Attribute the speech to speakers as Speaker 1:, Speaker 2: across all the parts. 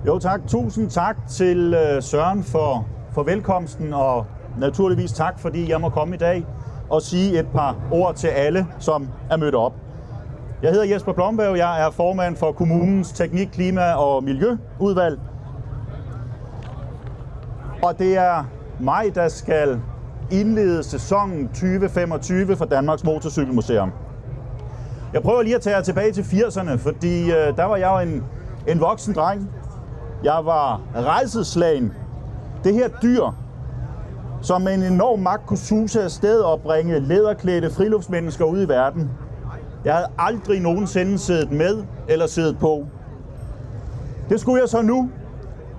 Speaker 1: Jo tak. Tusind tak til Søren for velkomsten, og naturligvis tak, fordi jeg må komme i dag og sige et par ord til alle, som er mødt op. Jeg hedder Jesper Blomberg, jeg er formand for kommunens teknik, klima og miljøudvalg. Og det er mig, der skal indlede sæsonen 2025 for Danmarks Motorcykelmuseum. Jeg prøver lige at tage jer tilbage til 80'erne, fordi der var jeg jo en voksen dreng. Jeg var rædselsslagen. Det her dyr, som med en enorm magt kunne suse afsted og bringe læderklædte friluftsmennesker ud i verden. Jeg havde aldrig nogensinde siddet med eller siddet på. Det skulle jeg så nu,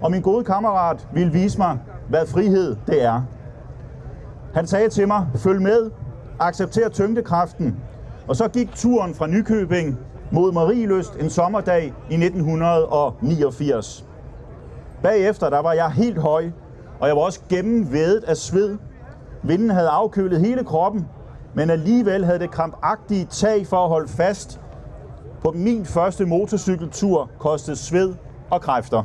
Speaker 1: og min gode kammerat ville vise mig, hvad frihed det er. Han sagde til mig, følg med, accepter tyngdekraften, og så gik turen fra Nykøbing mod Marielyst en sommerdag i 1989. Bagefter der var jeg helt høj, og jeg var også gennemvædet af sved. Vinden havde afkølet hele kroppen, men alligevel havde det krampagtige tag for at holde fast. På min første motorcykeltur kostede sved og kræfter.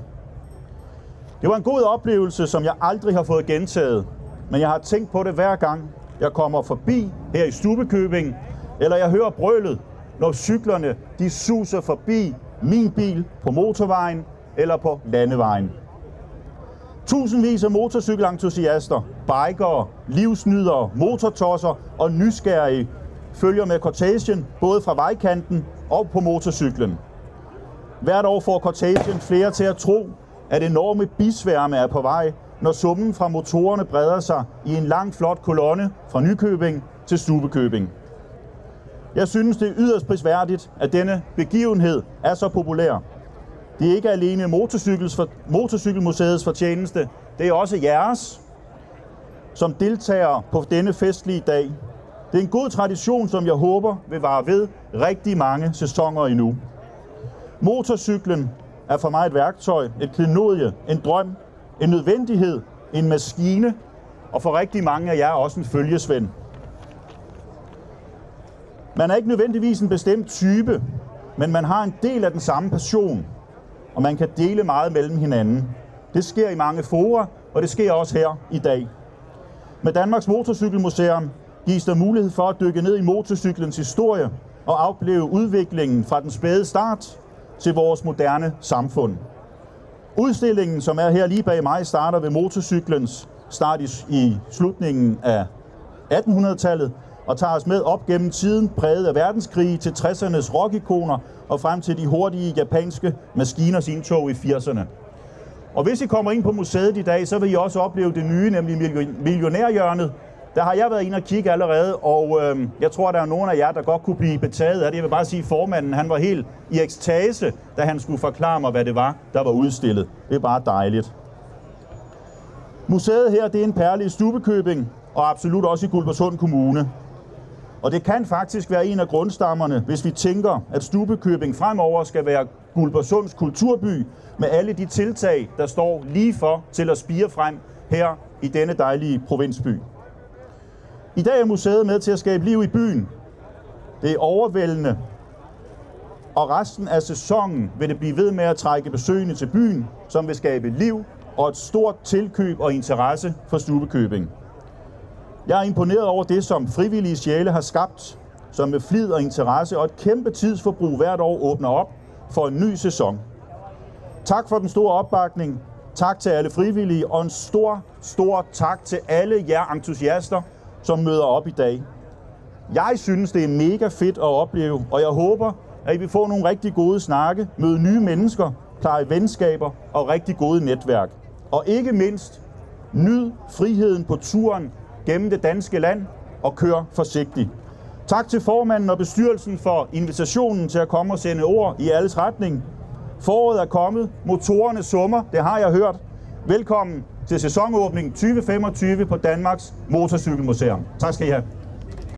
Speaker 1: Det var en god oplevelse, som jeg aldrig har fået gentaget, men jeg har tænkt på det hver gang, jeg kommer forbi her i Stubbekøbing, eller jeg hører brølet, når cyklerne de suser forbi min bil på motorvejen eller på landevejen. Tusindvis af motorcykelentusiaster, bikere, livsnydere, motortosser og nysgerrige følger med cortegen både fra vejkanten og på motorcyklen. Hvert år får cortegen flere til at tro, at enorme bisværme er på vej, når summen fra motorerne breder sig i en lang flot kolonne fra Nykøbing til Stubbekøbing. Jeg synes, det er yderst prisværdigt, at denne begivenhed er så populær. Det er ikke alene Motorcykelmuseets fortjeneste, det er også jeres, som deltager på denne festlige dag. Det er en god tradition, som jeg håber vil vare ved rigtig mange sæsoner endnu. Motorcyklen er for mig et værktøj, et klenodie, en drøm, en nødvendighed, en maskine, og for rigtig mange af jer også en følgesvend. Man er ikke nødvendigvis en bestemt type, men man har en del af den samme passion, og man kan dele meget mellem hinanden. Det sker i mange fora, og det sker også her i dag. Med Danmarks Motorcykelmuseum gives der mulighed for at dykke ned i motorcyklens historie og opleve udviklingen fra den spæde start til vores moderne samfund. Udstillingen, som er her lige bag mig, starter ved motorcyklens start i slutningen af 1800-tallet, og tager os med op gennem tiden præget af verdenskrige til 60'ernes rockikoner og frem til de hurtige japanske maskiners indtog i 80'erne. Og hvis I kommer ind på museet i dag, så vil I også opleve det nye, nemlig millionærhjørnet. Der har jeg været inde og kigge allerede, og jeg tror, der er nogen af jer, der godt kunne blive betaget af det. Jeg vil bare sige, at formanden han var helt i ekstase, da han skulle forklare mig, hvad det var, der var udstillet. Det er bare dejligt. Museet her, det er en perle i Stubbekøbing, og absolut også i Guldborgsund Kommune. Og det kan faktisk være en af grundstammerne, hvis vi tænker, at Stubbekøbing fremover skal være Guldborgsunds kulturby med alle de tiltag, der står lige for til at spire frem her i denne dejlige provinsby. I dag er museet med til at skabe liv i byen. Det er overvældende, og resten af sæsonen vil det blive ved med at trække besøgende til byen, som vil skabe liv og et stort tilkøb og interesse for Stubbekøbing. Jeg er imponeret over det, som frivillige sjæle har skabt, som med flid og interesse og et kæmpe tidsforbrug hvert år åbner op for en ny sæson. Tak for den store opbakning, tak til alle frivillige, og en stor tak til alle jer entusiaster, som møder op i dag. Jeg synes, det er mega fedt at opleve, og jeg håber, at I vil få nogle rigtig gode snakke, møde nye mennesker, pleje venskaber og rigtig gode netværk. Og ikke mindst, nyd friheden på turen gennem det danske land og kør forsigtigt. Tak til formanden og bestyrelsen for invitationen til at komme og sende ord i alles retning. Foråret er kommet, motorerne summer, det har jeg hørt. Velkommen til sæsonåbning 2025 på Danmarks Motorcykelmuseum. Tak skal I have.